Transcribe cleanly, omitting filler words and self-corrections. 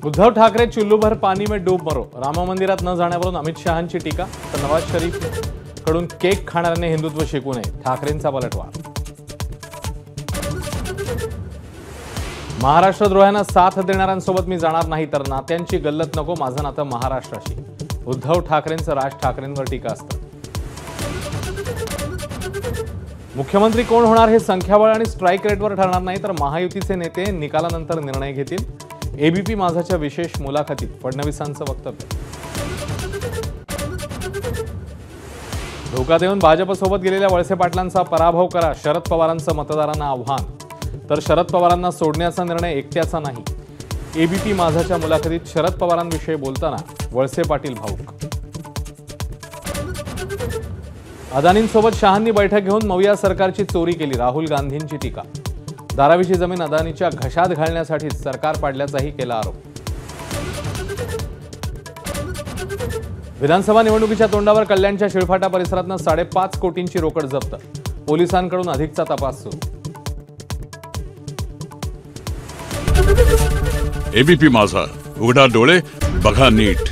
उद्धव ठाकरे चुल्लूभर पानी में डूब मरो, राम मंदिरात न जाण्यावरून अमित शहांची टीका, तर नवाज शरीफ कडून केक खाणाऱ्यांनी हिंदुत्व शिकू नये, ठाकरेंचा पलटवार। महाराष्ट्रद्रोह्यांना साथ देणाऱ्यांसोबत मी जाणार नाही, तर नात्यांची गल्लत नको, माझं नातं महाराष्ट्राशी, उद्धव ठाकरेंचं राज ठाकरेंवर टीका असतं। मुख्यमंत्री कोण होणार हे संख्याबळ आणि स्ट्राइक रेटवर ठरणार नाही, तर महायुतीचे नेते निकालानंतर निर्णय घेतील, एबीपी माझाच्या विशेष मुलाखतीत फडणवीसांचं वक्तव्य। धोका देऊन भाजपसोबत गेलेल्या वळसे पाटलांचा पराभव करा, शरद पवारांचं मतदारांना आव्हान, तर शरद पवारांना सोडण्याचा निर्णय एकट्याचा नाही, एबीपी माझाच्या मुलाखतीत शरद पवारांविषयी बोलताना वळसे पाटील भाऊक। अदानींसोबत शहांनी बैठक घेऊन मविया सरकारची चोरी केली, राहुल गांधींची टीका, धारावीची जमीन अदानीच्या घशात घालण्यासाठी सरकार पाडल्याचाही केला आरोप। विधानसभा निवडणुकीच्या तोंडावर कल्याणच्या शिळफाटा परिसरातून 5.5 कोटींची रोकड जप्त, पोलिसांकडून अधिकचा तपास सुरू। एबीपी माझा, उघडा डोळे बघा नीट।